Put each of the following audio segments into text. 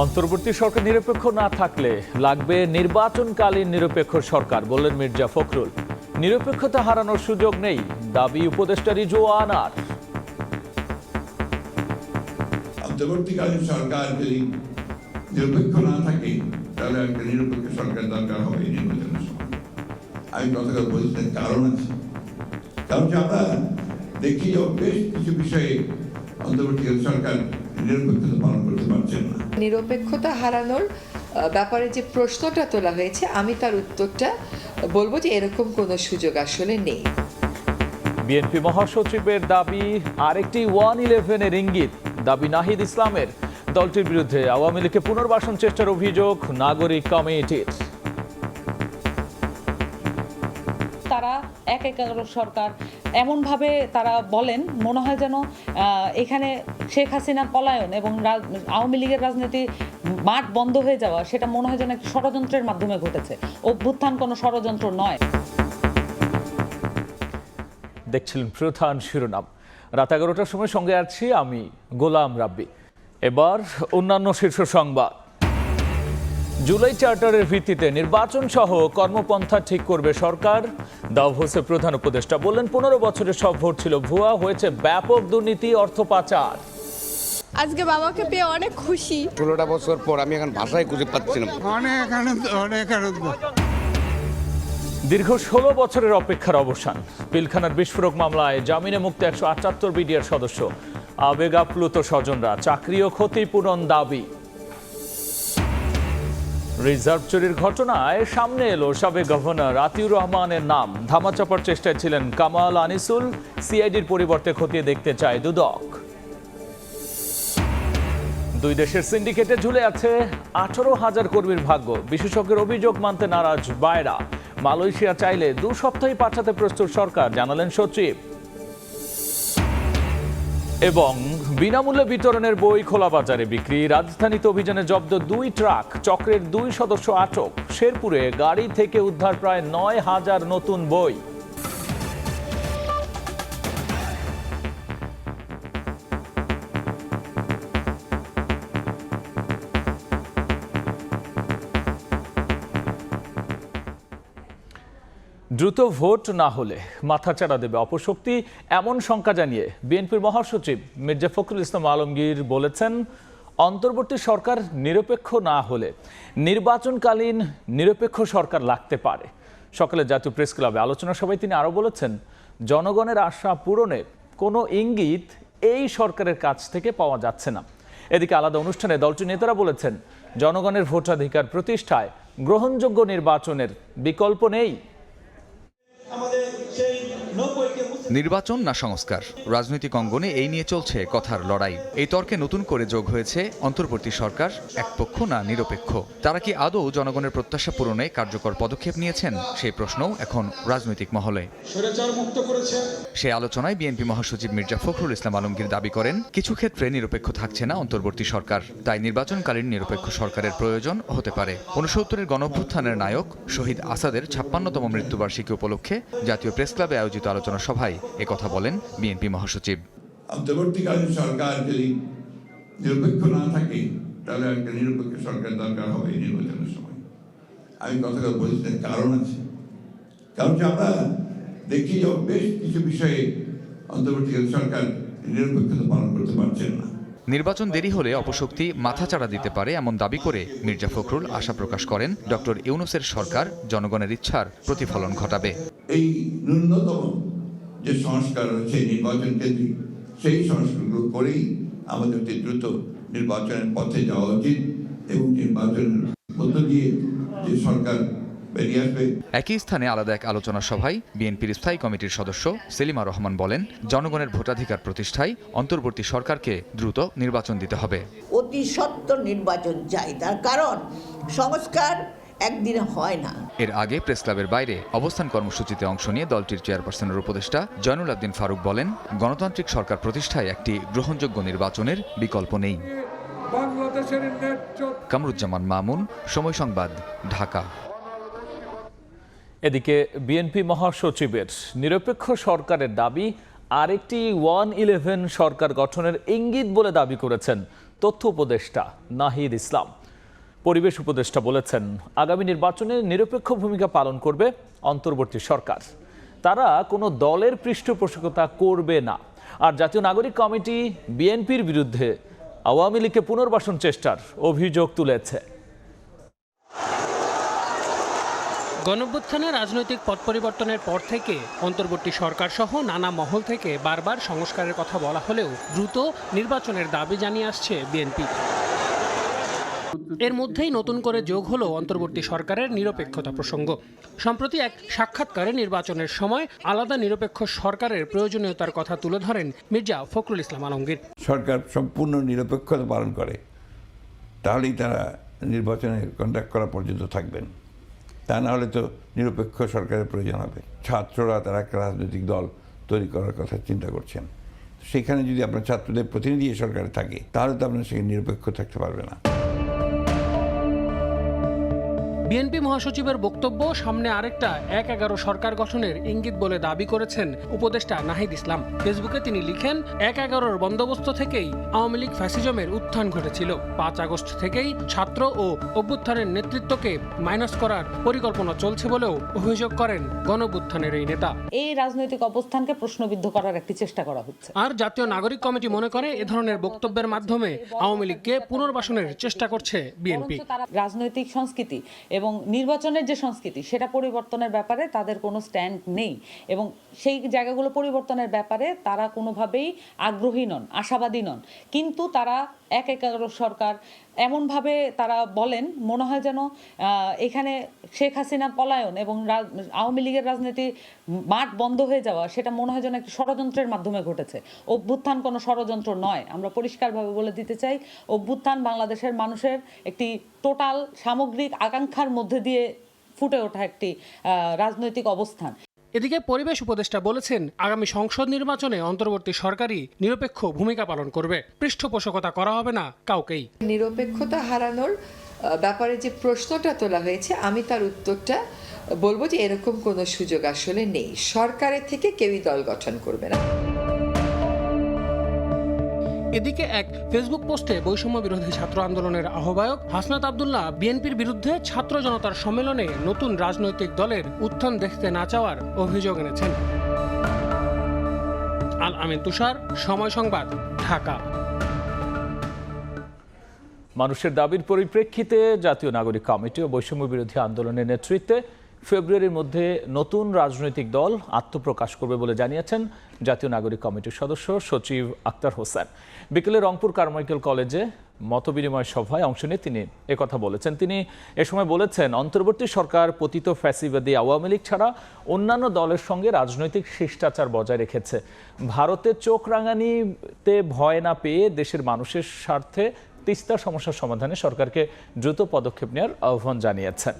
অন্তর্বর্তী সরকার নিরপেক্ষ না থাকলে লাগবে নির্বাচনকালীন নিরপেক্ষ সরকার, বললেন মির্জা ফখরুল। নিরপেক্ষতা হারানোর সুযোগ নেই, দাবি উপদেষ্টা রিজওয়ানার। অন্তর্বর্তীকালীন সরকার যদি নিরপেক্ষ না থাকে তাহলে একটা নিরপেক্ষ সরকার দরকার হবে নির্বাচনের সময়। আমি কথাটা বলছি, কারণ আছে। কারণ আমরা দেখি বেশ কিছু বিষয়ে অন্তর্বর্তীকালীন সরকার নিরপেক্ষতা পালন করতে পারছেন না। নিরপেক্ষতা হারানোর ব্যাপারে যে প্রশ্নটা তোলা হয়েছে, আমি তার উত্তরটা বলবো যে এরকম কোনো সুযোগ আসলে নেই। বিএনপি মহাসচিবের দাবি আরেকটি 111-এর ইঙ্গিত, দাবি নাহিদ ইসলামের। দলটির বিরুদ্ধে আওয়ামী লীগকে পুনর্বাসন চেষ্টার অভিযোগ নাগরিক কমিটির। তারা এক সরকার এমনভাবে তারা বলেন, মনে হয় যেন এখানে শেখ হাসিনার পলায়ন এবং আওয়ামী লীগের রাজনীতি মাঠ বন্ধ হয়ে যাওয়া, সেটা মনে হয় যেন একটা ষড়যন্ত্রের মাধ্যমে ঘটেছে। অভ্যুত্থান কোনো ষড়যন্ত্র নয়। দেখছিলেন প্রধান শিরোনাম। রাত 11টার সময় সঙ্গে আছি আমি গোলাম রাব্বি। এবার অন্যান্য শীর্ষ সংবাদ। জুলাই চার্টারের ভিত্তিতে নির্বাচন সহ কর্মপন্থা ঠিক করবে সরকার, দাভোসে প্রধান উপদেষ্টা বললেন 15 বছরের সব ভোট ছিল ভুয়া, হয়েছে ব্যাপক দুর্নীতি, অর্থ পাচার। আজকে বাবাকে পেয়ে অনেক খুশি। 16টা বছর পর আমি এখন ভাষায় খুঁজে পাচ্ছি না। অনেক আনন্দ। দীর্ঘ 16 বছরের অপেক্ষার অবসান। পিলখানার বিস্ফোরক মামলায় জামিনে মুক্ত 178 বিডিআর সদস্য। আবেগ আপ্লুত স্বজনরা, চাকরি ও ক্ষতিপূরণ দাবি। রিজার্ভ চুরির ঘটনায় সামনে এলো সাবেক গভর্নর আতিউর রহমানের নাম। ধামাচাপার চেষ্টায় ছিলেন কামাল আনিসুল, সিআইডির পরিবর্তে খতিয়ে দেখতে চায় দুদক। দুই দেশের সিন্ডিকেটে ঝুলে আছে 18,000 কর্মীর ভাগ্য। বিশেষজ্ঞের অভিযোগ মানতে নারাজ বায়রা। মালয়েশিয়া চাইলে 2 সপ্তাহে পাঠাতে প্রস্তুত সরকার, জানালেন সচিব। এবং বিনামূল্যে বিতরণের বই খোলা বাজারে বিক্রি। রাজধানীতে অভিযানে জব্দ 2 ট্রাক, চক্রের 2 সদস্য আটক। শেরপুরে গাড়ি থেকে উদ্ধার প্রায় 9,000 নতুন বই। দ্রুত ভোট না হলে মাথাচাড়া দেবে অপশক্তি, এমন শঙ্কা জানিয়ে বিএনপির মহাসচিব মির্জা ফখরুল ইসলাম আলমগীর বলেছেন, অন্তর্বর্তী সরকার নিরপেক্ষ না হলে নির্বাচনকালীন নিরপেক্ষ সরকার লাগতে পারে। সকালে জাতীয় প্রেস ক্লাবে আলোচনা সভায় তিনি আরও বলেছেন, জনগণের আশা পূরণে কোনো ইঙ্গিত এই সরকারের কাছ থেকে পাওয়া যাচ্ছে না। এদিকে আলাদা অনুষ্ঠানে দলটির নেতারা বলেছেন, জনগণের ভোটাধিকার প্রতিষ্ঠায় গ্রহণযোগ্য নির্বাচনের বিকল্প নেই। নির্বাচন না সংস্কার, রাজনৈতিক অঙ্গনে এই নিয়ে চলছে কথার লড়াই। এই তর্কে নতুন করে যোগ হয়েছে অন্তর্বর্তী সরকার একপক্ষ না নিরপেক্ষ। তারা কি আদৌ জনগণের প্রত্যাশা পূরণে কার্যকর পদক্ষেপ নিয়েছেন, সেই প্রশ্নও এখন রাজনৈতিক মহলে। সে আলোচনায় বিএনপি মহাসচিব মির্জা ফখরুল ইসলাম আলমগীর দাবি করেন, কিছু ক্ষেত্রে নিরপেক্ষ থাকছে না অন্তর্বর্তী সরকার, তাই নির্বাচনকালীন নিরপেক্ষ সরকারের প্রয়োজন হতে পারে। 69-এর গণঅভ্যুত্থানের নায়ক শহীদ আসাদের 56তম মৃত্যুবার্ষিকী উপলক্ষে জাতীয় প্রেস ক্লাবে আয়োজিত আলোচনা সভায় একথা বলেন বিএনপি মহাসচিব। অন্তর্বর্তীকালীন সরকার যদি নিরপেক্ষ না থাকে তাহলে একটা নিরপেক্ষ সরকার দরকার হবে নির্বাচনের সময়। আমি কথাটা বলছি, কারণ আছে। কারণ আমরা দেখি বেশ কিছু বিষয়ে অন্তর্বর্তীকালীন সরকার নিরপেক্ষতা পালন করতে পারছেন না। নির্বাচন দেরি হলে অপশক্তি মাথাচাড়া দিতে পারে এমন দাবি করে মির্জা ফখরুল আশা প্রকাশ করেন, ডক্টর ইউনূসের সরকার জনগণের ইচ্ছার প্রতিফলন ঘটাবে। এই ন্যূনতম যে সংস্কার রয়েছে নির্বাচন কেন্দ্রিক, সেই সংস্কারগুলো করেই আমাদের দ্রুত নির্বাচনের পথে যাওয়া উচিত এবং নির্বাচনের মধ্য দিয়ে যে সরকার বেরিয়ে আসবে। একই স্থানে আলাদা এক আলোচনা সভায় বিএনপির স্থায়ী কমিটির সদস্য সেলিমা রহমান বলেন, জনগণের ভোটাধিকার প্রতিষ্ঠায় অন্তর্বর্তী সরকারকে দ্রুত নির্বাচন দিতে হবে। অতি সত্বর নির্বাচন চাই, তার কারণ সংস্কার একদিনে হয় না। এর আগে প্রেস ক্লাবের বাইরে অবস্থান কর্মসূচিতে অংশ নিয়ে দলটির চেয়ারপারসনের উপদেষ্টা জয়নুল আবদিন ফারুক বলেন, গণতান্ত্রিক সরকার প্রতিষ্ঠায় একটি গ্রহণযোগ্য নির্বাচনের বিকল্প নেই। কামরুজ্জামান মামুন, সময় সংবাদ, ঢাকা। এদিকে বিএনপি মহাসচিবের নিরপেক্ষ সরকারের দাবি আরেকটি 111 সরকার গঠনের ইঙ্গিত বলে দাবি করেছেন তথ্য উপদেষ্টা নাহিদ ইসলাম। পরিবেশ উপদেষ্টা বলেছেন, আগামী নির্বাচনে নিরপেক্ষ ভূমিকা পালন করবে অন্তর্বর্তী সরকার। তারা কোনো দলের পৃষ্ঠপোষকতা করবে না। আর জাতীয় নাগরিক কমিটি বিএনপির বিরুদ্ধে আওয়ামী লীগকে পুনর্বাসন চেষ্টার অভিযোগ তুলেছে। গণঅভ্যুত্থানে রাজনৈতিক পট পরিবর্তনের পর থেকে অন্তর্বর্তী সরকার সহ নানা মহল থেকে বারবার সংস্কারের কথা বলা হলেও দ্রুত নির্বাচনের দাবি জানিয়ে আসছে বিএনপি। এর মধ্যেই নতুন করে যোগ হলো অন্তর্বর্তী সরকারের নিরপেক্ষতা প্রসঙ্গ। সম্প্রতি এক সাক্ষাৎকারে নির্বাচনের সময় আলাদা নিরপেক্ষ সরকারের প্রয়োজনীয়তার কথা তুলে ধরেন মির্জা ফখরুল ইসলাম আলমগীর। সরকার সম্পূর্ণ নিরপেক্ষতা পালন করে, তাহলেই তারা নির্বাচনে কন্ডাক্ট করা পর্যন্ত থাকবেন। তা না হলে তো নিরপেক্ষ সরকারের প্রয়োজন হবে। ছাত্ররা তারা একটা রাজনৈতিক দল তৈরি করার কথা চিন্তা করছেন, সেখানে যদি আপনার ছাত্রদের প্রতিনিধি সরকারে থাকে তাহলে তো আপনার সেখানে নিরপেক্ষ থাকতে পারবে না। বিএনপি মহাসচিবের বক্তব্য সামনে আরেকটা ১-১১ সরকার গঠনের ইঙ্গিত বলে দাবি করেছেন উপদেষ্টা নাহিদ ইসলাম। ফেসবুকে তিনি লিখেন, ১-১১-র বন্দোবস্ত থেকেই আওয়ামী লীগ ফ্যাসিজমের উত্থান ঘটেছিল। ৫ আগস্ট থেকেই ছাত্র ও অভ্যুত্থানের নেতৃত্বকে মাইনাস করার পরিকল্পনা চলছে বলেও অভিযোগ করেন গণঅভ্যুত্থানের এই নেতা। এই রাজনৈতিক অবস্থানকে প্রশ্নবিদ্ধ করার একটি চেষ্টা করা হচ্ছে। আর জাতীয় নাগরিক কমিটি মনে করে এ ধরনের বক্তব্যের মাধ্যমে আওয়ামী লীগকে পুনর্বাসনের চেষ্টা করছে বিএনপি। তারা রাজনৈতিক সংস্কৃতি এবং নির্বাচনের যে সংস্কৃতি সেটা পরিবর্তনের ব্যাপারে তাদের কোনো স্ট্যান্ড নেই এবং সেই জায়গাগুলো পরিবর্তনের ব্যাপারে তারা কোনোভাবেই আগ্রহী নন, আশাবাদী নন। কিন্তু তারা ১-১ সরকার এমনভাবে তারা বলেন, মনে হয় যেন এখানে শেখ হাসিনা পলায়ন এবং আওয়ামী লীগের রাজনীতি মাঠ বন্ধ হয়ে যাওয়া, সেটা মনে হয় যেন একটি ষড়যন্ত্রের মাধ্যমে ঘটেছে। অভ্যুত্থান কোনো ষড়যন্ত্র নয়। আমরা পরিষ্কারভাবে বলে দিতে চাই, অভ্যুত্থান বাংলাদেশের মানুষের একটি টোটাল সামগ্রিক আকাঙ্ক্ষার মধ্যে দিয়ে ফুটে ওঠা একটি রাজনৈতিক অবস্থান। এদিকে পরিবেশ উপদেষ্টা বলেছেন, আগামী সংসদ নির্বাচনে অন্তর্বর্তী সরকারই নিরপেক্ষ ভূমিকা পালন করবে। পৃষ্ঠপোষকতা করা হবে না কাউকেই। নিরপেক্ষতা হারানোর ব্যাপারে যে প্রশ্নটা তোলা হয়েছে, আমি তার উত্তরটা বলবো যে এরকম কোনো সুযোগ আসলে নেই। সরকারের থেকে কেউই দল গঠন করবে না। এদিকে এক ফেসবুক পোস্টে বৈষম্য বিরোধী ছাত্র আন্দোলনের আহ্বায়ক হাসনাত আব্দুল্লাহ বিএনপির বিরুদ্ধে ছাত্র জনতার সম্মেলনে নতুন রাজনৈতিক দলের উত্থান দেখতে না চাওয়ার অভিযোগ এনেছেন। আল আমিন তুষার, সময় সংবাদ, ঢাকা। মানুষের দাবির পরিপ্রেক্ষিতে জাতীয় নাগরিক কমিটি ও বৈষম্য বিরোধী আন্দোলনের নেতৃত্বে ফেব্রুয়ারির মধ্যে নতুন রাজনৈতিক দল আত্মপ্রকাশ করবে বলে জানিয়েছেন জাতীয় নাগরিক কমিটির সদস্য সচিব আক্তার হোসেন। বিকেলে রংপুর কারমাইকেল কলেজে মতবিনিময় সভায় অংশ নিয়ে তিনি একথা বলেছেন। তিনি এ সময় বলেছেন, অন্তর্বর্তী সরকার পতিত ফ্যাসিবাদী আওয়ামী লীগ ছাড়া অন্যান্য দলের সঙ্গে রাজনৈতিক শিষ্টাচার বজায় রেখেছে। ভারতের চোখ রাঙানিতে ভয় না পেয়ে দেশের মানুষের স্বার্থে তিস্তা সমস্যার সমাধানে সরকারকে দ্রুত পদক্ষেপ নেওয়ার আহ্বান জানিয়েছেন।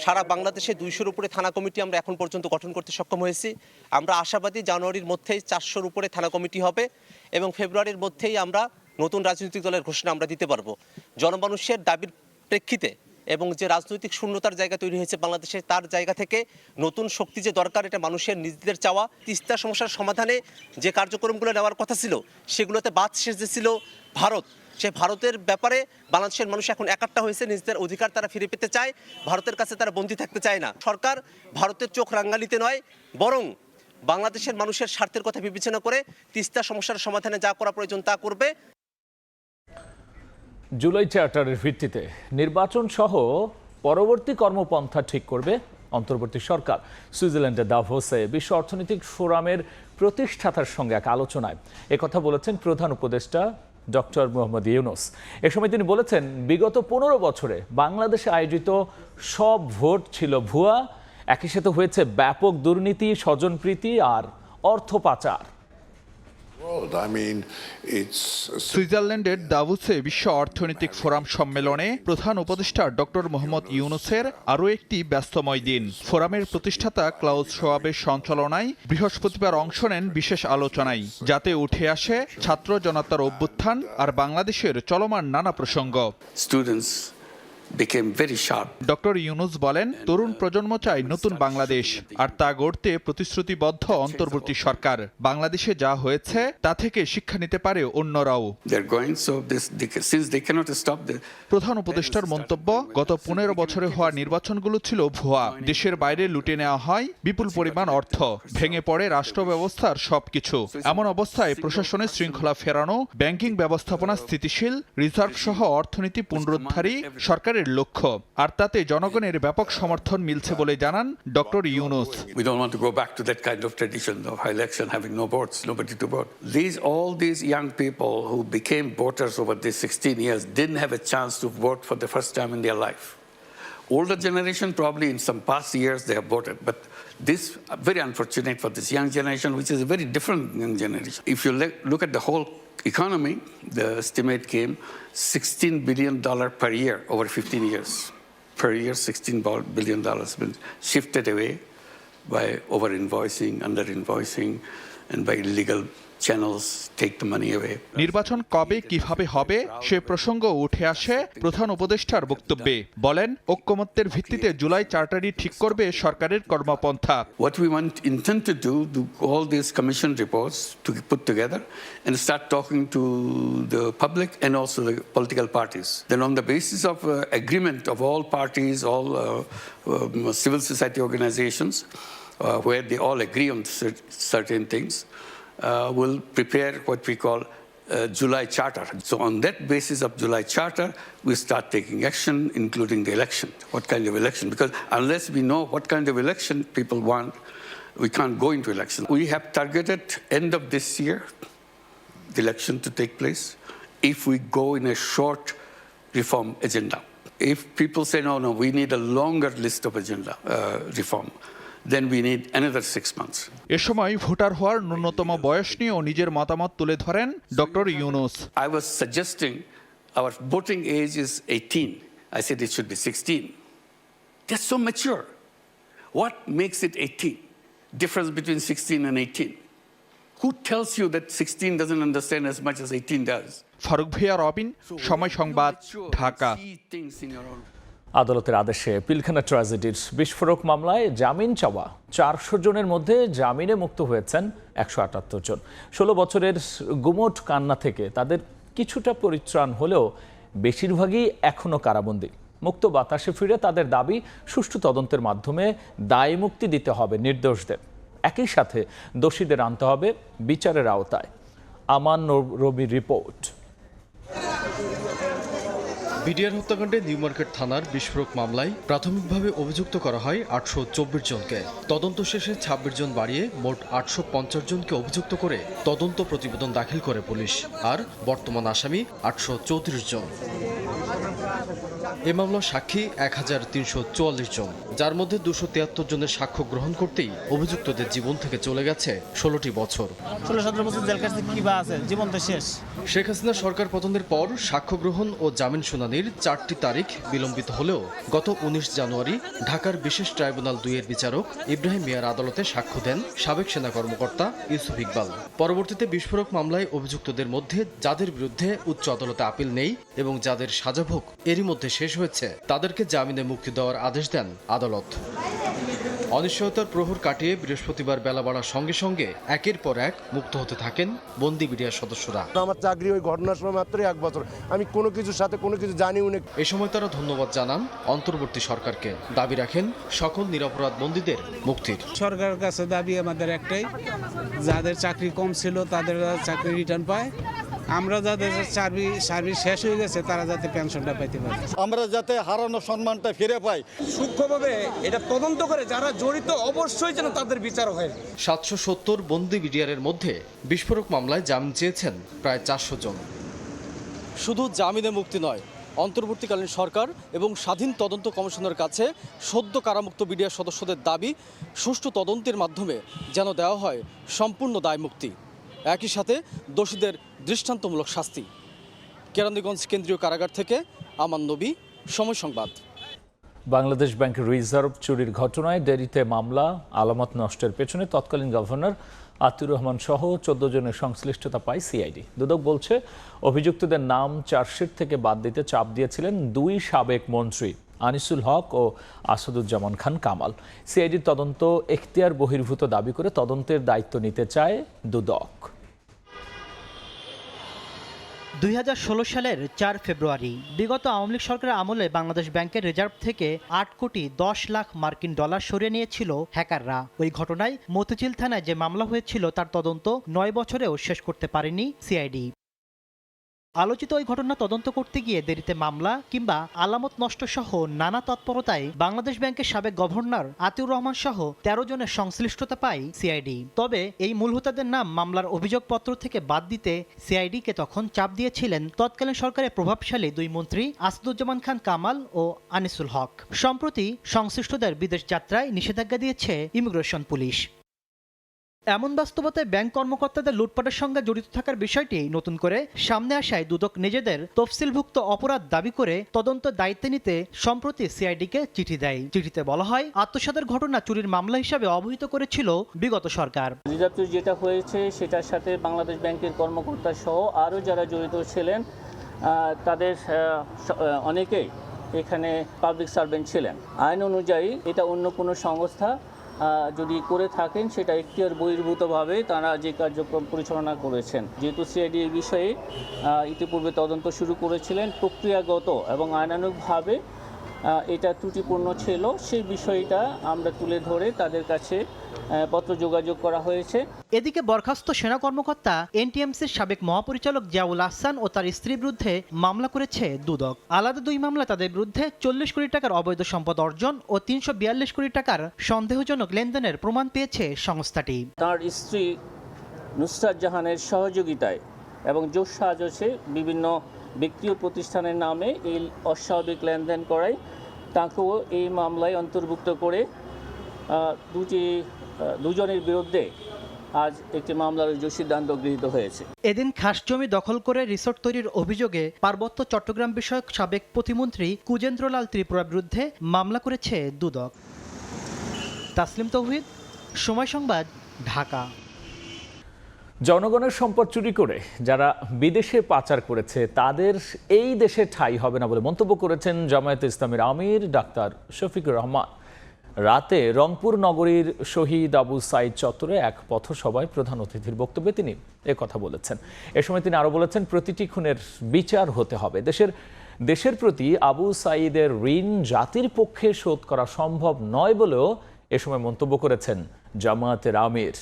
সারা বাংলাদেশে 200-র উপরে থানা কমিটি আমরা এখন পর্যন্ত গঠন করতে সক্ষম হয়েছি। আমরা আশাবাদী জানুয়ারির মধ্যেই 400-র উপরে থানা কমিটি হবে এবং ফেব্রুয়ারির মধ্যেই আমরা নতুন রাজনৈতিক দলের ঘোষণা আমরা দিতে পারবো। জনমানুষের দাবির প্রেক্ষিতে এবং যে রাজনৈতিক শূন্যতার জায়গা তৈরি হয়েছে বাংলাদেশে, তার জায়গা থেকে নতুন শক্তি যে দরকার, এটা মানুষের নিজেদের চাওয়া। তিস্তা সমস্যার সমাধানে যে কার্যক্রমগুলো নেওয়ার কথা ছিল সেগুলোতে বাদ সেজেছিল ভারত। সে ভারতের ব্যাপারে বাংলাদেশের মানুষ এখন একাট্টা হয়েছে, নিজেদের অধিকার তারা ফিরে পেতে চায়, ভারতের কাছে তারা বন্দী থাকতে চায় না। সরকার ভারতের চোখ রাঙ্গালিতে নয়, বরং বাংলাদেশের মানুষের স্বার্থের কথা বিবেচনা করে তিস্তা সমস্যার সমাধানে যা করা প্রয়োজন তা করবে। জুলাই চার্টারের ভিত্তিতে নির্বাচন সহ পরবর্তী কর্মপন্থা ঠিক করবে অন্তর্বর্তী সরকার। সুইজারল্যান্ডের দাভোসে বিশ্ব অর্থনৈতিক ফোরামের প্রতিষ্ঠাতার সঙ্গে এক আলোচনায় একথা বলেছেন প্রধান উপদেষ্টা ডক্টর মোহাম্মদ ইউনূস। এ সময় তিনি বলেছেন, বিগত 15 বছরে বাংলাদেশে আয়োজিত সব ভোট ছিল ভুয়া। একই সাথে হয়েছে ব্যাপক দুর্নীতি, স্বজনপ্রীতি আর অর্থ পাচার। সুইজারল্যান্ডের দাভোসে বিশ্ব অর্থনৈতিক ফোরাম সম্মেলনে প্রধান উপদেষ্টা ডক্টর মোহাম্মদ ইউনূসের আরও একটি ব্যস্তময় দিন। ফোরামের প্রতিষ্ঠাতা ক্লাউস শোয়াবের সঞ্চালনায় বৃহস্পতিবার অংশ নেন বিশেষ আলোচনায়, যাতে উঠে আসে ছাত্র জনতার অভ্যুত্থান আর বাংলাদেশের চলমান নানা প্রসঙ্গ। became very sharp. Doctor Yunus বলেন, তরুণ প্রজন্ম চায় নতুন বাংলাদেশ, আর তা গড়তে প্রতিশ্রুতিবদ্ধ অন্তর্বর্তী সরকার। বাংলাদেশে যা হয়েছে তা থেকে শিক্ষা নিতে পারে অন্যরাও। They're going, so since they cannot stop the প্রধান উপদেষ্টার মন্তব্য, গত 15 বছরে হওয়া নির্বাচনগুলো ছিল ভুয়া। দেশের বাইরে লুটে নেওয়া হয় বিপুল পরিমাণ অর্থ, ভেঙে পড়ে রাষ্ট্র ব্যবস্থার সবকিছু। এমন অবস্থায় প্রশাসনের শৃঙ্খলা ফেরানো, ব্যাংকিং ব্যবস্থাপনা স্থিতিশীল, রিজার্ভ সহ অর্থনীতি পুনরুদ্ধারই সরকারের লক্ষ্য, আর তাতে জনগণের ব্যাপক সমর্থন মিলছে বলে জানান doctor Yunus. We don't want to go back to that kind of tradition of election having no votes, nobody to vote. All these young people who became voters over these 16 years didn't have a chance to vote for the first time in their life. Older generation probably in some past years they have voted, but this very unfortunate for this young generation, which is a very different young generation. If you look at the whole economy, the estimate came $16 billion per year over 15 years. Per year, $16 billion been shifted away by over-invoicing, under-invoicing, and by illegal channels take the money away. নির্বাচন কবে কিভাবে হবে সে প্রসঙ্গ উঠে আসে প্রধান উপদেষ্টার বক্তব্যে। বলেন, ঐক্যমত্যের ভিত্তিতে জুলাই চার্টারই ঠিক করবে সরকারের কর্মপন্থা। What we intend to do all these commission reports to put together and start talking to the public and also the political parties. Then on the basis of agreement of all parties, all civil society organizations, where they all agree on certain things, will prepare what we call July Charter. So on that basis of July Charter, we start taking action, including the election. What kind of election? Because unless we know what kind of election people want, we can't go into election. We have targeted end of this year, the election to take place, if we go in a short reform agenda. If people say, no, we need a longer list of agenda reform, then we need another 6 months. এ সময় voter হওয়ার ন্যূনতম বয়স নিয়েও নিজের মতামত তুলে ধরেন doctor Yunus. I was suggesting our voting age is 18. I said it should be 16. That's so mature. What makes it 18? Difference between 16 and 18. Who tells you that 16 doesn't understand as much as 18 does? Faruk ভিয়া, রবিন, সময় সংবাদ, ঢাকা। আদালতের আদেশে পিলখানা ট্র্যাজেডির বিস্ফোরক মামলায় জামিন চাওয়া 400 জনের মধ্যে জামিনে মুক্ত হয়েছেন 178 জন। 16 বছরের গুমোট কান্না থেকে তাদের কিছুটা পরিত্রাণ হলেও বেশিরভাগই এখনো কারাবন্দী। মুক্ত বাতাসে ফিরে তাদের দাবি সুষ্ঠু তদন্তের মাধ্যমে দায় মুক্তি দিতে হবে নির্দোষদের, একই সাথে দোষীদের আনতে হবে বিচারের আওতায়। আমান রবির রিপোর্ট। বিডিআর হত্যাকাণ্ডে নিউ মার্কেট থানার বিস্ফোরক মামলায় প্রাথমিকভাবে অভিযুক্ত করা হয় 824 জনকে। তদন্ত শেষে 26 জন বাড়িয়ে মোট 850 জনকে অভিযুক্ত করে তদন্ত প্রতিবেদন দাখিল করে পুলিশ, আর বর্তমান আসামি 834 জন। এ মামলার সাক্ষী 1344 জন, যার মধ্যে 273 জনের সাক্ষ্য গ্রহণ করতেই অভিযুক্তদের জীবন থেকে চলে গেছে 16টি বছর। 16-17 বছর জেল কাটতে কি বা আছে, জীবন তো শেষ। শেখ হাসিনা সরকার পতনের পর সাক্ষ্য গ্রহণ ও জামিন শুনানির 4টি তারিখ বিলম্বিত হলেও গত 19 জানুয়ারি ঢাকার বিশেষ ট্রাইব্যুনাল 2-এর বিচারক ইব্রাহিম মিয়ার আদালতে সাক্ষ্য দেন সাবেক সেনা কর্মকর্তা ইউসুফ ইকবাল। পরবর্তীতে বিস্ফোরক মামলায় অভিযুক্তদের মধ্যে যাদের বিরুদ্ধে উচ্চ আদালতে আপিল নেই এবং যাদের সাজাভোগ এরই মধ্যে শেষ হয়েছে, তাদেরকে জামিনে মুক্তি দেওয়ার আদেশ দেন আদালত। অনিশ্চয়তার প্রহর কাটিয়ে বৃহস্পতিবার বেলা বাড়ার সঙ্গে সঙ্গে একের পর এক মুক্ত হতে থাকেন বন্দি বিডিআর সদস্যরা। আমার চাকরি ওই ঘটনার সময় মাত্র 1 বছর, আমি কোনো কিছুর সাথে কোনো কিছু জানিও না। এ সময় তারা ধন্যবাদ জানান অন্তর্বর্তী সরকারকে, দাবি রাখেন সকল নিরপরাধ বন্দীদের মুক্তির। সরকারের কাছে দাবি আমাদের একটাই, যাদের চাকরি কম ছিল তাদের চাকরি রিটার্ন পায়, আমরা যাদের সার্ভিস শেষ হয়ে গেছে তারা যাতে পেনশনটা পাইতে পারে, আমরা যাতে হারানো সম্মানটা ফিরে পাই। সূক্ষ্মভাবে এটা তদন্ত করে যারা জড়িত অবশ্যই যেন তাদের বিচার হয়। 770 বন্দি বিডিআরের মধ্যে বিস্ফোরক মামলায় জামিন চেয়েছেন প্রায় 400 জন। শুধু জামিনে মুক্তি নয়, অন্তর্বর্তীকালীন সরকার এবং স্বাধীন তদন্ত কমিশনের কাছে সদ্য কারামুক্ত বিডিআর সদস্যদের দাবি সুষ্ঠু তদন্তের মাধ্যমে যেন দেওয়া হয় সম্পূর্ণ দায়মুক্তি, একই সাথে দোষীদের দৃষ্টান্তমূলক শাস্তি। কেরানীগঞ্জ কেন্দ্রীয় কারাগার থেকে আমান নবী, সময় সংবাদ। বাংলাদেশ ব্যাংকের রিজার্ভ চুরির ঘটনায় দেরিতে মামলা, আলামত নষ্টের পেছনে তৎকালীন গভর্নর আতিউর রহমান সহ 14 জনের সংশ্লিষ্টতা পায় সিআইডি। দুদক বলছে, অভিযুক্তদের নাম চার্জশিট থেকে বাদ দিতে চাপ দিয়েছিলেন 2 সাবেক মন্ত্রী আনিসুল হক ও আসাদুজ্জামান খান কামাল। সিআইডির তদন্ত এখতিয়ার বহির্ভূত দাবি করে তদন্তের দায়িত্ব নিতে চায় দুদক। 2016 সালের 4 ফেব্রুয়ারি বিগত আওয়ামী লীগ সরকারের আমলে বাংলাদেশ ব্যাংকের রিজার্ভ থেকে 8 কোটি 10 লাখ মার্কিন ডলার সরিয়ে নিয়েছিল হ্যাকাররা। ওই ঘটনায় মতিঝিল থানায় যে মামলা হয়েছিল তার তদন্ত 9 বছরেও শেষ করতে পারেনি সিআইডি। আলোচিত ওই ঘটনা তদন্ত করতে গিয়ে দেরিতে মামলা কিংবা আলামত নষ্ট সহ নানা তৎপরতায় বাংলাদেশ ব্যাংকের সাবেক গভর্নর আতিউর রহমান সহ 13 জনের সংশ্লিষ্টতা পায় সিআইডি। তবে এই মূল হোতাদের নাম মামলার অভিযোগপত্র থেকে বাদ দিতে সিআইডিকে তখন চাপ দিয়েছিলেন তৎকালীন সরকারের প্রভাবশালী 2 মন্ত্রী আসাদুজ্জামান খান কামাল ও আনিসুল হক। সম্প্রতি সংশ্লিষ্টদের বিদেশ যাত্রায় নিষেধাজ্ঞা দিয়েছে ইমিগ্রেশন পুলিশ। এমন বাস্তবতায় ব্যাংক কর্মকর্তাদের লুটপাটের সঙ্গে জড়িত থাকার বিষয়টি নতুন করে সামনে আসায় দুদক নিজেদের তফসিলভুক্ত অপরাধ দাবি করে তদন্ত দায়িত্ব নিতে সম্প্রতি সিআইডিকে চিঠি দেয়। চিঠিতে বলা হয়, আত্মসাতের ঘটনা চুরির মামলা হিসাবে অবহিত করেছিল বিগত সরকার। রিজার্ভ যেটা হয়েছে সেটার সাথে বাংলাদেশ ব্যাংকের কর্মকর্তা সহ আরও যারা জড়িত ছিলেন তাদের অনেকেই এখানে পাবলিক সার্ভেন্ট ছিলেন। আইন অনুযায়ী এটা অন্য কোনো সংস্থা যদি করে থাকেন সেটা এখতিয়ার বহির্ভূতভাবে তারা যে কার্যক্রম পরিচালনা করেছেন। যেহেতু সিআইডি এই বিষয়ে ইতিপূর্বে তদন্ত শুরু করেছিলেন, প্রক্রিয়াগত এবং আইনানুগভাবে এটা ত্রুটিপূর্ণ ছিল, সেই বিষয়টা আমরা তুলে ধরে তাদের কাছে পত্র যোগাযোগ করা হয়েছে। এদিকে বরখাস্ত সেনা কর্মকর্তা এনটিএমসির সাবেক মহাপরিচালক জিয়াউল আহসান ও তার স্ত্রীর বিরুদ্ধে মামলা করেছে দুদক। আলাদা 2 মামলা তাদের বিরুদ্ধে 40 কোটি টাকার অবৈধ সম্পদ অর্জন ও 342 কোটি টাকার সন্দেহজনক লেনদেনের প্রমাণ পেয়েছে সংস্থাটি। তার স্ত্রী নুসরাত জাহানের সহযোগিতায় এবং জোর সাহায্যে বিভিন্ন ব্যক্তি ও প্রতিষ্ঠানের নামে এই অস্বাভাবিক লেনদেন করায় তাকেও এই মামলায় অন্তর্ভুক্ত করে দুজনের বিরুদ্ধে আজ একটি মামলার সিদ্ধান্ত গৃহীত হয়েছে। এদিন খাস জমি দখল করে রিসোর্ট তৈরির অভিযোগে পার্বত্য চট্টগ্রাম বিষয়ক সাবেক প্রতিমন্ত্রী কুজেন্দ্রলাল ত্রিপুরার বিরুদ্ধে মামলা করেছে দুদক। তাসলিম তৌহিদ, সময় সংবাদ, ঢাকা। জনগণের সম্পদ চুরি করে যারা বিদেশে পাচার করেছে তাদের এই দেশে ঠাঁই হবে না বলে মন্তব্য করেছেন জামায়াতে ইসলামীর আমির ডাক্তার শফিকুর রহমান। রাতে রংপুর নগরীর শহীদ আবু সাইদ চত্বরে এক পথসভায় প্রধান অতিথির বক্তব্যে তিনি একথা বলেছেন। এ সময় তিনি আরো বলেছেন, প্রতিটি খুনের বিচার হতে হবে। দেশের প্রতি আবু সাইদের ঋণ জাতির পক্ষে শোধ করা সম্ভব নয় বলেও এ সময় মন্তব্য করেছেন জামায়াতের আমির।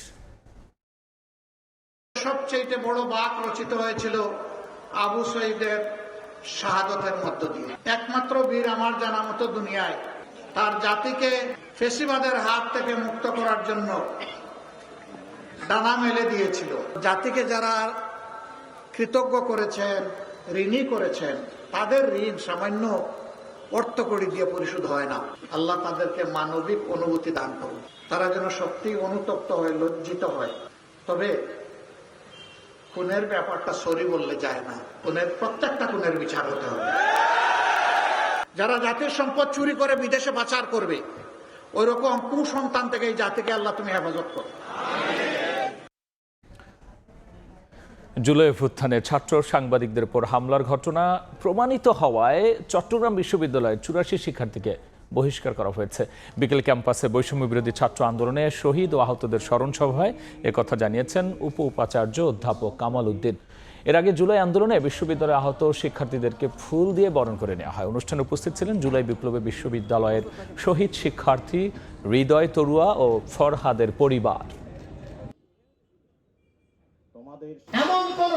সবচেয়ে বড় বাক রচিত হয়েছিল আবু সাইদের শাহাদতের মধ্য দিয়ে। একমাত্র বীর আমার জানা মতো দুনিয়ায় তার জাতিকে ফেসিবাদের হাত থেকে মুক্ত করার জন্য ডানা মেলে দিয়েছিল। জাতিকে যারা কৃতজ্ঞ করেছেন, ঋণী করেছেন, তাদের ঋণ সামান্য অর্থকড়ি দিয়ে পরিশোধ হয় না। আল্লাহ তাদেরকে মানবিক অনুভূতি দান করুন, তারা যেন সত্যি অনুতপ্ত হয়, লজ্জিত হয়। তবে খুনের ব্যাপারটা সরি বললে যায় না, প্রত্যেকটা খুনের বিচার হতে হবে। যারা জাতির সম্পদ চুরি করে বিদেশে পাচার করবে, ওই রকম কুসন্তান থেকে এই জাতিকে আল্লাহ তুমি হেফাজত করো। জুলাই অভ্যুত্থানে ছাত্র সাংবাদিকদের উপর হামলার ঘটনা প্রমাণিত হওয়ায় চট্টগ্রাম বিশ্ববিদ্যালয়ের 84 শিক্ষার্থীকে বহিষ্কার করা হয়েছে। বিকেল ক্যাম্পাসে বৈষম্য বিরোধী ছাত্র আন্দোলনে শহীদ ও আহতদের স্মরণ সভায় একথা জানিয়েছেন উপাচার্য অধ্যাপক কামাল উদ্দিন। এর আগে জুলাই আন্দোলনে বিশ্ববিদ্যালয়ে আহত শিক্ষার্থীদেরকে ফুল দিয়ে বরণ করে নেওয়া হয়। অনুষ্ঠানে উপস্থিত ছিলেন জুলাই বিপ্লবে বিশ্ববিদ্যালয়ের শহীদ শিক্ষার্থী হৃদয় তরুয়া ও ফরহাদের পরিবার। এমন কোন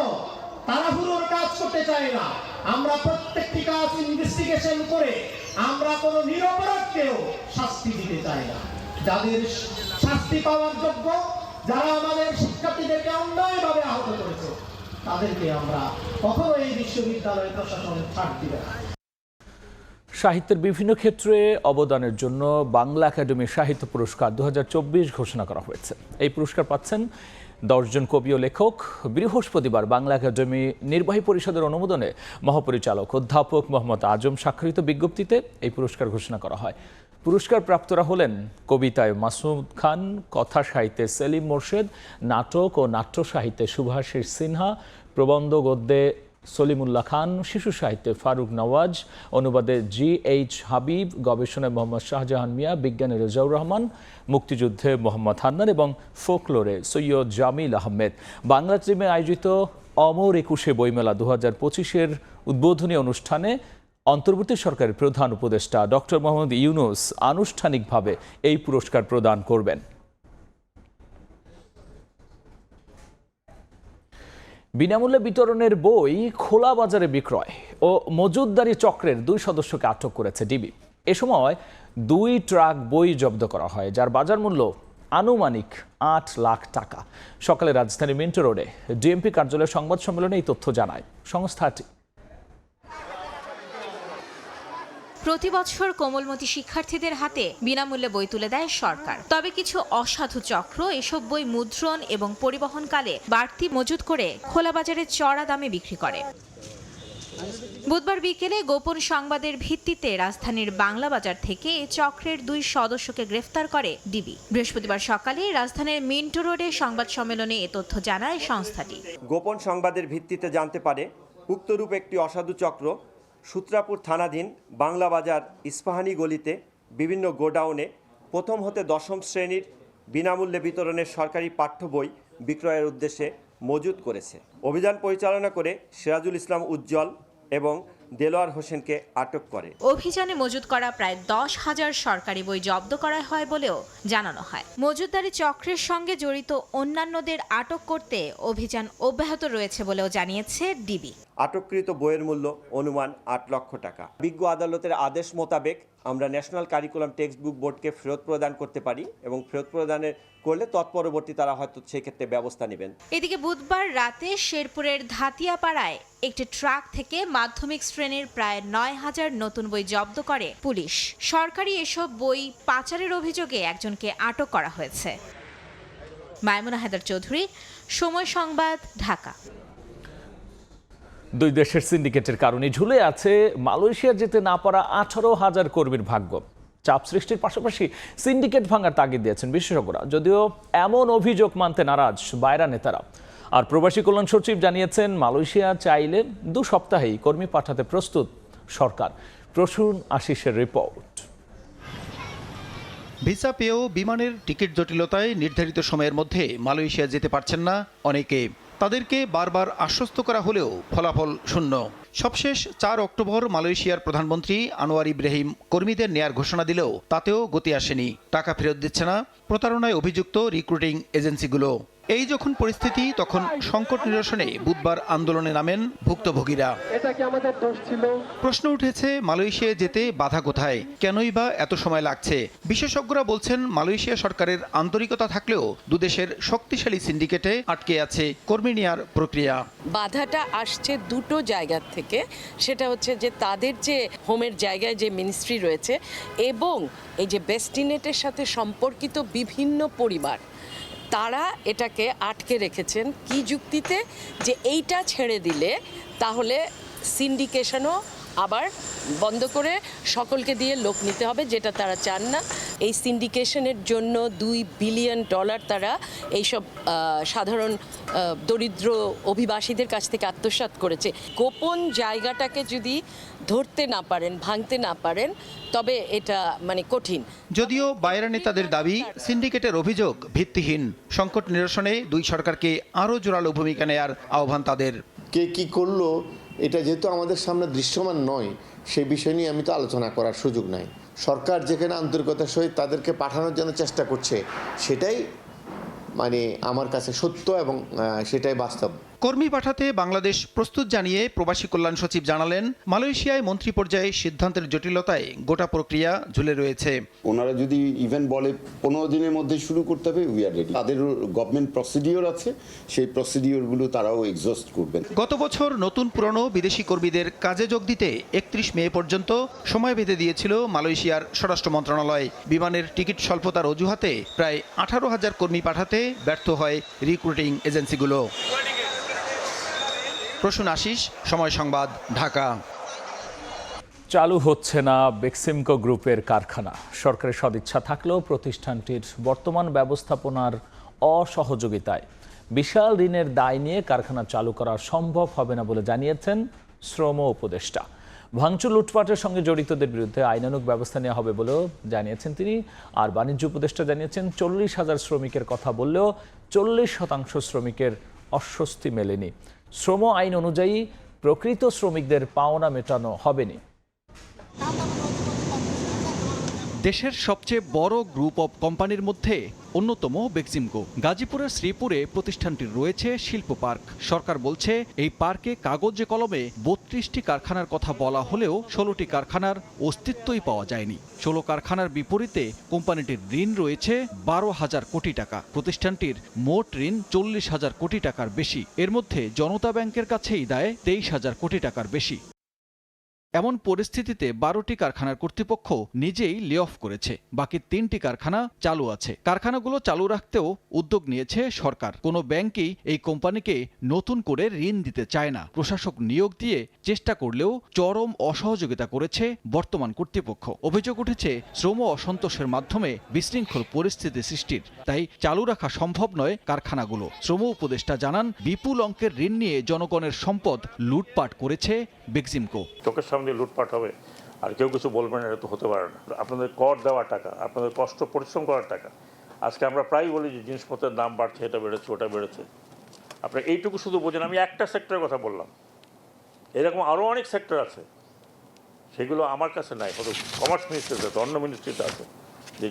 তাড়াহুড়োর কাজ করতে চাই না। আমরা প্রত্যেকটি কাজ ইনভেস্টিগেশন করে আমরা কোন নিরপরাধকেও শাস্তি দিতে চাই না। যাদের শাস্তি পাওয়ার যোগ্য, যারা আমাদের শিক্ষার্থীদেরকে অন্যায়ভাবে আহত করেছে, তাদেরকে আমরা কখনো এই বিশ্ববিদ্যালয় প্রশাসন ছাড় দিবে না। সাহিত্যের বিভিন্ন ক্ষেত্রে অবদানের জন্য বাংলা একাডেমি সাহিত্য পুরস্কার 2024 ঘোষণা করা হয়েছে। এই পুরস্কার পাচ্ছেন 10 জন কবি ও লেখক। বৃহস্পতিবার বাংলা একাডেমি নির্বাহী পরিষদের অনুমোদনে মহাপরিচালক অধ্যাপক মোহাম্মদ আজম স্বাক্ষরিত বিজ্ঞপ্তিতে এই পুরস্কার ঘোষণা করা হয়। পুরস্কার প্রাপ্তরা হলেন কবিতায় মাসুদ খান, কথা সাহিত্যে সেলিম মোর্শেদ, নাটক ও নাট্য সাহিত্যে সুভাষিস সিনহা, প্রবন্ধ গদ্যে সলিমুল্লাহ খান, শিশু সাহিত্যে ফারুক নওয়াজ, অনুবাদে GH হাবিব, গবেষণায় মোহাম্মদ শাহজাহান মিয়া, বিজ্ঞানে রেজাউর রহমান, মুক্তিযুদ্ধে মোহাম্মদ হান্নান এবং ফোকলোরে সৈয়দ জামিল আহমেদ। বাংলা ট্রিমে আয়োজিত অমর 21 বইমেলা 2025-এর উদ্বোধনী অনুষ্ঠানে অন্তর্বর্তী সরকারের প্রধান উপদেষ্টা ডক্টর মোহাম্মদ ইউনূস আনুষ্ঠানিকভাবে এই পুরস্কার প্রদান করবেন। বিনামূল্যে বিতরণের বই খোলা বাজারে বিক্রয় ও মজুতদারি চক্রের 2 সদস্যকে আটক করেছে ডিবি। এ সময় 2 ট্রাক বই জব্দ করা হয়, যার বাজার মূল্য আনুমানিক 8 লাখ টাকা। সকালে রাজধানী মিন্টো রোডে ডিএমপি কার্যালয়ের সংবাদ সম্মেলনে এই তথ্য জানায় সংস্থাটি। প্রতি বছর কোমলমতি শিক্ষার্থীদের হাতে বিনামূল্যে বই তুলে দেয় সরকার। তবে কিছু অসাধু চক্র এসব বই মুদ্রণ এবং পরিবহনকালে বাড়তি মজুত করে খোলা বাজারে চড়া দামে বিক্রি করে। বুধবার বিকেলে গোপন সংবাদের ভিত্তিতে রাজধানীর বাংলা বাজার থেকে এই চক্রের 2 সদস্যকে গ্রেফতার করে ডিবি। বৃহস্পতিবার সকালে রাজধানীর মিন্টো রোডে সংবাদ সম্মেলনে এ তথ্য জানায় সংস্থাটি। গোপন সংবাদের ভিত্তিতে জানতে পারে উক্তরূপ একটি অসাধু চক্র সূত্রাপুর থানাধীন বাংলা বাজার ইস্পাহানি গলিতে বিভিন্ন গোডাউনে প্রথম হতে 10ম শ্রেণীর বিনামূল্যে বিতরণের সরকারি পাঠ্য বই বিক্রয়ের উদ্দেশ্যে মজুত করেছে। অভিযান পরিচালনা করে সিরাজুল ইসলাম উজ্জ্বল এবং দেলোয়ার হোসেনকে আটক করে। অভিযানে মজুত করা প্রায় 10,000 সরকারি বই জব্দ করা হয় বলেও জানানো হয়। মজুতদারি চক্রের সঙ্গে জড়িত অন্যান্যদের আটক করতে অভিযান অব্যাহত রয়েছে বলেও জানিয়েছে ডিবি। আটককৃত বইয়ের মূল্য অনুমান 8 লক্ষ টাকা। বিজ্ঞ আদালতের আদেশ মোতাবেক আমরা ন্যাশনাল কারিকুলাম টেক্সট বুক বোর্ডকে ফেরত প্রদান করতে পারি এবং ফেরত প্রদানের করলে তৎপরবর্তী তারা হয়তো সেক্ষেত্রে ব্যবস্থা নেবেন। এদিকে বুধবার রাতে শেরপুরের ধাতিয়াপাড়ায় একটি ট্রাক থেকে মাধ্যমিক শ্রেণীর প্রায় 9,000 নতুন বই জব্দ করে পুলিশ। সরকারি এসব বই পাচারের অভিযোগে একজনকে আটক করা হয়েছে। মাইমুনা হায়দার চৌধুরী, সময় সংবাদ, ঢাকা। 2 দেশের সিন্ডিকেটের কারণে ঝুলে আছে মালয়েশিয়া যেতে না পারা 18,000 কর্মীর ভাগ্য। চাপ সৃষ্টির পাশাপাশি সিন্ডিকেট ভাঙার তাগিদ দিয়েছেন বিশেষজ্ঞরা, যদিও এমন অভিযোগ মানতে নারাজ বাইরা নেতারা। আর প্রবাসী কল্যাণ সচিব জানিয়েছেন মালয়েশিয়া চাইলে 2 সপ্তাহেই কর্মী পাঠাতে প্রস্তুত সরকার। প্রসূন আশিসের রিপোর্ট। ভিসা পেয়েও বিমানের টিকিট জটিলতায় নির্ধারিত সময়ের মধ্যে মালয়েশিয়া যেতে পারছেন না অনেকে। তাদেরকে বারবার আশ্বস্ত করা হলেও ফলাফল শূন্য। সবশেষ 4 অক্টোবর মালয়েশিয়ার প্রধানমন্ত্রী আনোয়ার ইব্রাহিম কর্মীদের নেয়ার ঘোষণা দিলেও তাতেও গতি আসেনি। টাকা ফেরত দিচ্ছে না প্রতারণায় অভিযুক্ত রিক্রুটিং এজেন্সিগুলো। এই যখন পরিস্থিতি, তখন সংকট নিরসনে বুধবার আন্দোলনে নামেন ভুক্তভোগীরা। এটা কি আমাদের দোষ ছিল? প্রশ্ন উঠেছে মালয়েশিয়ায় যেতে বাধা কোথায়, কেনই বা এত সময় লাগছে। বিশেষজ্ঞরা বলছেন মালয়েশিয়া সরকারের আন্তরিকতা থাকলেও দুদেশের শক্তিশালী সিন্ডিকেটে আটকে আছে কর্মী নেয়ার প্রক্রিয়া। বাধাটা আসছে 2টো জায়গা থেকে। সেটা হচ্ছে যে তাদের যে হোমের জায়গায় যে মিনিস্ট্রি রয়েছে এবং এই যে বেস্টিনেটের সাথে সম্পর্কিত বিভিন্ন পরিবার, তারা এটাকে আটকে রেখেছেন কি যুক্তিতে, যে এইটা ছেড়ে দিলে তাহলে সিন্ডিকেশনও আবার বন্ধ করে সকলকে দিয়ে লোক নিতে হবে, যেটা তারা চান না। এই সিন্ডিকেশনের জন্য $2 বিলিয়ন তারা এইসব সাধারণ দরিদ্র অভিবাসীদের কাছ থেকে আত্মসাৎ করেছে। গোপন জায়গাটাকে যদি ধরতে না পারেন, ভাঙতে না পারেন, তবে এটা কঠিন। যদিও বাইরা নেতাদের দাবি সিন্ডিকেটের অভিযোগ ভিত্তিহীন। সংকট নিরসনে 2 সরকারকে আরও জোরালো ভূমিকা নেয়ার আহ্বান তাদের। কে কি করলো এটা যেহেতু আমাদের সামনে দৃশ্যমান নয়, সেই বিষয় নিয়ে আমি তো আলোচনা করার সুযোগ নাই। সরকার যেখানে আন্তরিকতার সহিত তাদেরকে পাঠানোর জন্য চেষ্টা করছে, সেটাই আমার কাছে সত্য এবং সেটাই বাস্তব। কর্মী পাঠাতে বাংলাদেশ প্রস্তুত জানিয়ে প্রবাসী কল্যাণ সচিব জানালেন, মালয়েশিয়ায় মন্ত্রী পর্যায়ে সিদ্ধান্তের জটিলতায় গোটা প্রক্রিয়া ঝুলে রয়েছে। ওনারা যদি ইভেন বলে 15 দিনের মধ্যে শুরু করতে হবে, উই আর রেডি। তাদের গভর্নমেন্ট প্রসিডিওর আছে, সেই প্রসিডিওরগুলো তারাও এক্সস্ট করবেন। গত বছর নতুন পুরনো বিদেশি কর্মীদের কাজে যোগ দিতে 31 মে পর্যন্ত সময় বেঁধে দিয়েছিল মালয়েশিয়ার স্বরাষ্ট্র মন্ত্রণালয়। বিমানের টিকিট স্বল্পতার অজুহাতে প্রায় 18,000 কর্মী পাঠাতে ব্যর্থ হয় রিক্রুটিং এজেন্সিগুলো। প্রসূন আশিস, সময় সংবাদ, ঢাকা। চালু হচ্ছে না বেক্সিমকো গ্রুপের কারখানা। সরকারের সদিচ্ছা থাকলেও প্রতিষ্ঠানটির বর্তমান ব্যবস্থাপনার অসহযোগিতায় বিশাল ঋণের দায় নিয়ে কারখানা চালু করা সম্ভব হবে না বলে জানিয়েছেন শ্রম উপদেষ্টা। ভাঙচুর লুটপাটের সঙ্গে জড়িতদের বিরুদ্ধে আইনানুগ ব্যবস্থা নেওয়া হবে বলেও জানিয়েছেন তিনি। আর বাণিজ্য উপদেষ্টা জানিয়েছেন 40,000 শ্রমিকের কথা বললেও 40% শ্রমিকের অস্বস্তি মেলেনি। শ্রম আইন অনুযায়ী প্রকৃত শ্রমিকদের পাওনা মেটানো হবেনি। দেশের সবচেয়ে বড় গ্রুপ অব কোম্পানির মধ্যে অন্যতম বেক্সিমকো। গাজীপুরের শ্রীপুরে প্রতিষ্ঠানটির রয়েছে শিল্প পার্ক। সরকার বলছে এই পার্কে কাগজে কলমে 32টি কারখানার কথা বলা হলেও 16টি কারখানার অস্তিত্বই পাওয়া যায়নি। 16 কারখানার বিপরীতে কোম্পানিটির ঋণ রয়েছে 12,000 কোটি টাকা। প্রতিষ্ঠানটির মোট ঋণ 40,000 কোটি টাকার বেশি। এর মধ্যে জনতা ব্যাংকের কাছেই দায় 23,000 কোটি টাকার বেশি। এমন পরিস্থিতিতে 12টি কারখানার কর্তৃপক্ষ নিজেই লে অফ করেছে। বাকি 3টি কারখানা চালু আছে। কারখানাগুলো চালু রাখতেও উদ্যোগ নিয়েছে সরকার। কোনো ব্যাংকই এই কোম্পানিকে নতুন করে ঋণ দিতে চায় না। প্রশাসক নিয়োগ দিয়ে চেষ্টা করলেও চরম অসহযোগিতা করেছে বর্তমান কর্তৃপক্ষ। অভিযোগ উঠেছে শ্রম অসন্তোষের মাধ্যমে বিশৃঙ্খল পরিস্থিতি সৃষ্টির। তাই চালু রাখা সম্ভব নয় কারখানাগুলো। শ্রম উপদেষ্টা জানান, বিপুল অঙ্কের ঋণ নিয়ে জনগণের সম্পদ লুটপাট করেছে বেক্সিমকো। লুটপাট হবে আর কেউ কিছু বলবেন, এটা তো হতে পারে না। আপনাদের কর দেওয়া টাকা, আপনাদের কষ্ট পরিশ্রম করার টাকা। আজকে আমরা প্রায় বলি যে জিনিসপত্রের দাম বাড়ছে, এটা বেড়েছে, ওটা বেড়েছে। আপনি এইটুকু শুধু বোঝেন। আমি একটা সেক্টরের কথা বললাম, এরকম আরও অনেক সেক্টর আছে, সেগুলো আমার কাছে নাই, হয়তো কমার্স মিনিস্ট্রিতে আছে, অন্য মিনিস্ট্রিতে আছে,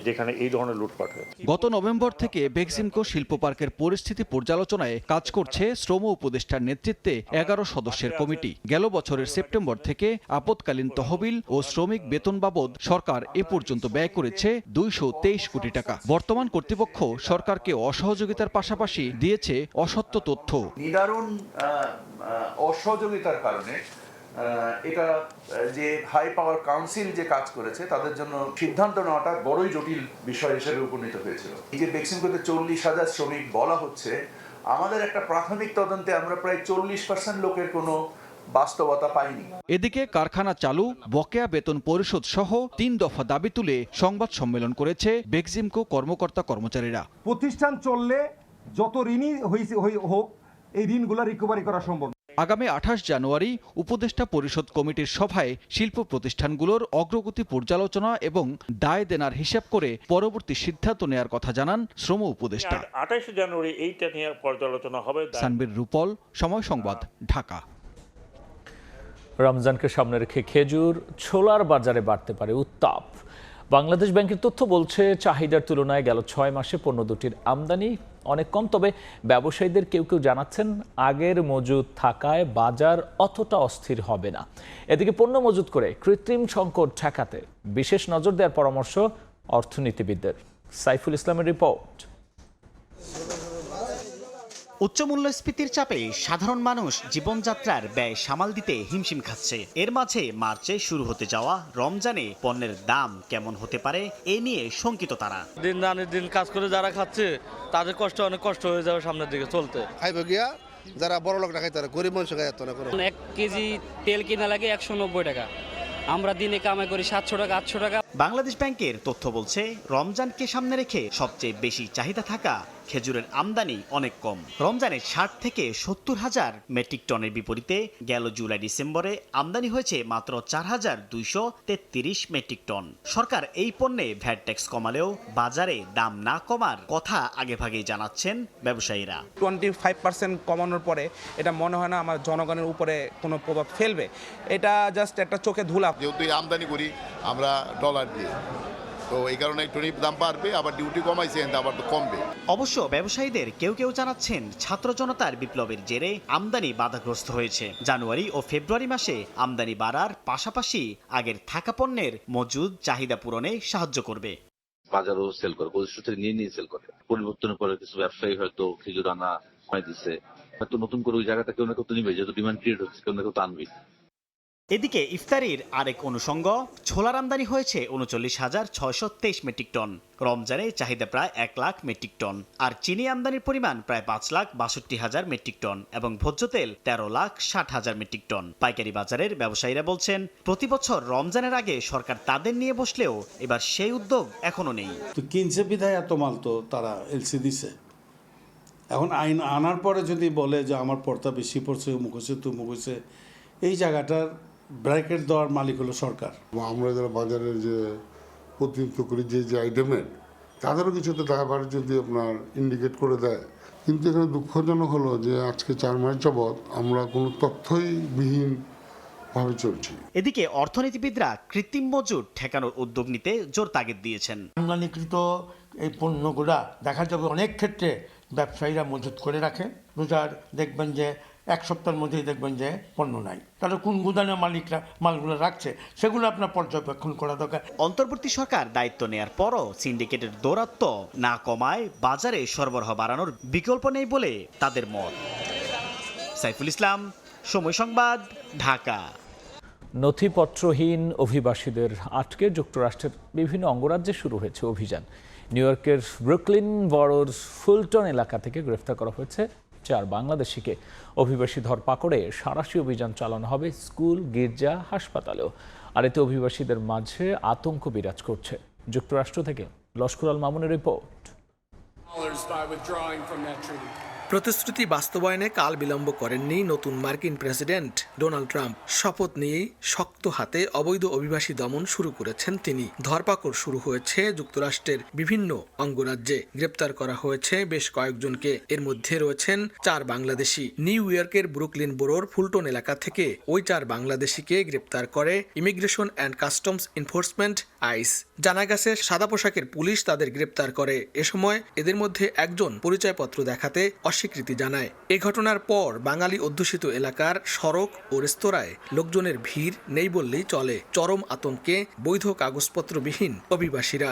যেখানে এই ধরনের লুটপাট হয়েছে। গত নভেম্বর থেকে বেক্সিমকো শিল্প পার্কের পরিস্থিতি পর্যালোচনায় কাজ করছে শ্রম উপদেষ্টার নেতৃত্বে 11 সদস্যের কমিটি। গেল বছরের সেপ্টেম্বর থেকে আপৎকালীন তহবিল ও শ্রমিক বেতন বাবদ সরকার এ পর্যন্ত ব্যয় করেছে 223 কোটি টাকা। বর্তমান কর্তৃপক্ষ সরকারকে অসহযোগিতার পাশাপাশি দিয়েছে অসত্য তথ্য। নিদারুণ অসহযোগিতার কারণে এটা যে হাই পাওয়ার কাউন্সিল যে কাজ করেছে তাদের জন্য সিদ্ধান্ত নেওয়াটা বড়ই জটিল বিষয় হিসেবে উপনীত হয়েছিল। এই যে বেক্সিমকোতে 40,000 শ্রমিক বলা হচ্ছে, আমাদের একটা প্রাথমিক তদন্তে আমরা প্রায় 40% লোকের কোনো বাস্তবতা পাইনি। এদিকে কারখানা চালু, বকেয়া বেতন পরিশোধ সহ 3 দফা দাবি তুলে সংবাদ সম্মেলন করেছে বেক্সিমকো কর্মকর্তা কর্মচারীরা। প্রতিষ্ঠান চললে যত ঋণই হোক, এই ঋণগুলো রিকভারি করা সম্ভব। আগামী 28 জানুয়ারি উপদেষ্টা পরিষদ কমিটির সভায় শিল্প প্রতিষ্ঠানগুলোর অগ্রগতি পর্যালোচনা এবং দায় দেনার হিসাব করে পরবর্তী সিদ্ধান্ত নেয়ার কথা জানান শ্রম উপদেষ্টা। 28 জানুয়ারি এইটা নিয়ে পর্যালোচনা হবে। সানবীর রূপল, সময় সংবাদ, ঢাকা। রমজানকে সামনে রেখে খেজুর, ছোলার বাজারে বাড়তে পারে উত্তাপ। বাংলাদেশ ব্যাংকের তথ্য বলছে, চাহিদার তুলনায় গেল 6 মাসে পণ্য দুটির আমদানি অনেক কম। তবে ব্যবসায়ীদের কেউ কেউ জানাচ্ছেন, আগের মজুদ থাকায় বাজার অতটা অস্থির হবে না। এদিকে পণ্য মজুদ করে কৃত্রিম সংকট ঠেকাতে বিশেষ নজর দেওয়ার পরামর্শ অর্থনীতিবিদদের। সাইফুল ইসলামের রিপোর্ট। উচ্চ মূল্যস্ফীতির চাপে সাধারণ মানুষ জীবনযাত্রার ব্যয় সামাল দিতে হিমশিম খাচ্ছে। এর মাঝে মার্চে শুরু হতে যাওয়া রমজানে পণ্যের দাম কেমন হতে পারে এ নিয়ে শঙ্কিত তারা। দিন আনে দিন কাজ করে যারা খাচ্ছে তাদের অনেক কষ্ট হয়ে যাবে সামনের দিকে চলতে। খাইব গিয়া যারা বড় লোক খাইতে পারে, গরিব মানুষ খাইতে না। 1 কেজি তেল কিনা লাগে 190 টাকা, আমরা দিনে কামাই করি 700 টাকা 800 টাকা। বাংলাদেশ ব্যাংকের তথ্য বলছে, রমজানকে সামনে রেখে সবচেয়ে বেশি চাহিদা থাকা খেজুরের আমদানি অনেক কম। রমজানে 60 থেকে 70 হাজার মেট্রিক টনের বিপরীতে গেল জুলাই ডিসেম্বরে আমদানি হয়েছে মাত্র 4,233 মেট্রিক টন। সরকার এই পণ্যে ভ্যাট ট্যাক্স কমালেও বাজারে দাম না কমার কথা আগেভাগেই জানাচ্ছেন ব্যবসায়ীরা। 25% কমানোর পরে এটা মনে হয় না আমার জনগণের উপরে কোনো প্রভাব ফেলবে। এটা জাস্ট একটা চোখে ধুলা। যেহেতু আমদানি করি আমরা ডলার দিয়ে, তো এই কারণে একটু দাম বাড়বে, আবার ডিউটি কমাইছে আবার তো কমবে। অবশ্য ব্যবসায়ীদের কেউ কেউ জানাচ্ছেন, ছাত্র জনতার বিপ্লবের জেরে আমদানি বাধাগ্রস্ত হয়েছে। জানুয়ারি ও ফেব্রুয়ারি মাসে আমদানি বাড়ার পাশাপাশি আগের থাকা পণ্যের মজুদ চাহিদা পূরণে সাহায্য করবে। বাজারও সেল করে, প্রতিষ্ঠান থেকে নিয়ে সেল করে। পরিবর্তনের পরে কিছু ব্যবসায়ী হয়তো খেজুর আনা কমাই দিচ্ছে, হয়তো নতুন করে ওই জায়গাটা কেউ না কেউ নিবে, যেহেতু ডিমান্ড ক্রিয়েট হচ্ছে, কেউ না কেউ আনবে। এদিকে ইফতারির আরেক অনুষঙ্গ ছোলার আমদানি হয়েছে ৩৯,৬২৩ মেট্রিক টন। রমজানে চাহিদা প্রায় ১ লাখ মেট্রিক টন, আর চিনি আমদানির পরিমাণ প্রায় ৫,৬২,০০০ মেট্রিক টন এবং ভোজ্য তেল ১৩,৬০,০০০ মেট্রিক টন। পাইকারি বাজারের ব্যবসায়ীরা বলছেন, প্রতি বছর রমজানের আগে সরকার তাদের নিয়ে বসলেও এবার সেই উদ্যোগ এখনো নেই। তো কিনছে বিধায় এত মাল তো তারা এলসি দিছে। এখন আইন আনার পরে যদি বলে যে আমার পর্তা বেশি পড়ছে, অমুক হয়েছে তমুক হয়েছে, এই জায়গাটার ব্র্যাকেট দেওয়ার মালিক হলো সরকার। আমরা যারা বাজারের যে প্রতিনিধিত্ব করি যে আইটেমের, তাদেরও কিছুটা দায়ভার যদি আপনার ইন্ডিকেট করে দেয়। কিন্তু এখানে দুঃখজনক হলো যে আজকে ৪ মাস যাবৎ আমরা কোনো তথ্যই বিহীনভাবে চলছি। এদিকে অর্থনীতিবিদরা কৃত্রিম মজুট ঠেকানোর উদ্যোগ নিতে জোর তাগিদ দিয়েছেন। আমদানিকৃত এই পণ্যগুলা দেখা যাবে অনেক ক্ষেত্রে ব্যবসায়ীরা মজুত করে রাখে। রোজার দেখবেন যে 1 সপ্তাহের মধ্যেই দেখবেন যে পণ্য নাই, তাহলে কোন গুদামে মালিকরা মালগুলো রাখছে সেগুলো আপনার পর্যবেক্ষণ করা দরকার। অন্তর্বর্তী সরকার দায়িত্ব নেয়ার পরও সিন্ডিকেটের দৌরাত্ম্য না কমায় বাজারে সরবরাহ বাড়ানোর বিকল্প নেই বলে তাদের মত। সাইফুল ইসলাম, সময় সংবাদ, ঢাকা। নথিপত্রহীন অভিবাসীদের আটকে যুক্তরাষ্ট্রের বিভিন্ন অঙ্গরাজ্যে শুরু হয়েছে অভিযান। নিউ ইয়র্কের ব্রুকলিন বরোর ফুলটন এলাকা থেকে গ্রেফতার করা হয়েছে 4 বাংলাদেশিকে। অভিবাসী ধরপাকড়ে সাঁড়াশি অভিযান চালানো হবে স্কুল, গির্জা, হাসপাতালেও। আর এতে অভিবাসীদের মাঝে আতঙ্ক বিরাজ করছে। যুক্তরাষ্ট্র থেকে লস্কর আল মামুনের রিপোর্ট। প্রতিশ্রুতি বাস্তবায়নে কাল বিলম্ব করেননি নতুন মার্কিন প্রেসিডেন্ট ডোনাল্ড ট্রাম্প। শপথ নিয়েই শক্ত হাতে অবৈধ অভিবাসী দমন শুরু করেছেন তিনি। ধরপাকড় শুরু হয়েছে যুক্তরাষ্ট্রের বিভিন্ন অঙ্গরাজ্যে। গ্রেপ্তার করা হয়েছে বেশ কয়েকজনকে, এর মধ্যে রয়েছেন 4 বাংলাদেশি। নিউ ইয়র্কের ব্রুকলিন বোরোর ফুলটন এলাকা থেকে ওই 4 বাংলাদেশিকে গ্রেপ্তার করে immigration and customs enforcement ICE. জানা গেছে সাদা পোশাকের পুলিশ তাদের গ্রেপ্তার করে। এ সময় এদের মধ্যে একজন পরিচয়পত্র দেখাতে অস্বীকৃতি জানায়। এ ঘটনার পর বাঙালি অধ্যুষিত এলাকার সড়ক ও রেস্তোরাঁয় লোকজনের ভিড় নেই বললেই চলে। চরম আতঙ্কে বৈধ কাগজপত্রবিহীন অভিবাসীরা।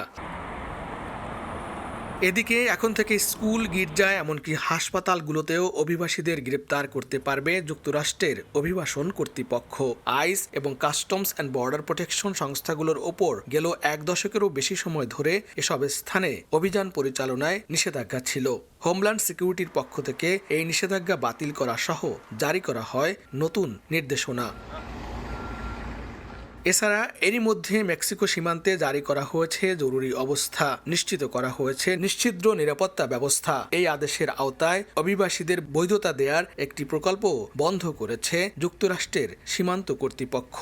এদিকে এখন থেকে স্কুল, গির্জা এমনকি হাসপাতালগুলোতেও অভিবাসীদের গ্রেপ্তার করতে পারবে যুক্তরাষ্ট্রের অভিবাসন কর্তৃপক্ষ। আইস এবং কাস্টমস অ্যান্ড বর্ডার প্রোটেকশন সংস্থাগুলোর ওপর গেল 1 দশকেরও বেশি সময় ধরে এসব স্থানে অভিযান পরিচালনায় নিষেধাজ্ঞা ছিল। হোমল্যান্ড সিকিউরিটির পক্ষ থেকে এই নিষেধাজ্ঞা বাতিল করা সহ জারি করা হয় নতুন নির্দেশনা। এছাড়া এরই মধ্যে মেক্সিকো সীমান্তে জারি করা হয়েছে জরুরি অবস্থা। নিশ্চিত করা হয়েছে নিশ্ছিদ্র নিরাপত্তা ব্যবস্থা। এই আদেশের আওতায় অভিবাসীদের বৈধতা দেওয়ার একটি প্রকল্প বন্ধ করেছে যুক্তরাষ্ট্রের সীমান্ত কর্তৃপক্ষ।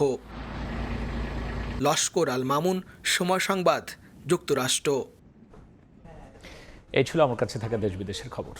লস্কর আল মামুন, সময় সংবাদ, যুক্তরাষ্ট্র। এই ছিল আমার কাছে থাকা দেশ বিদেশের খবর।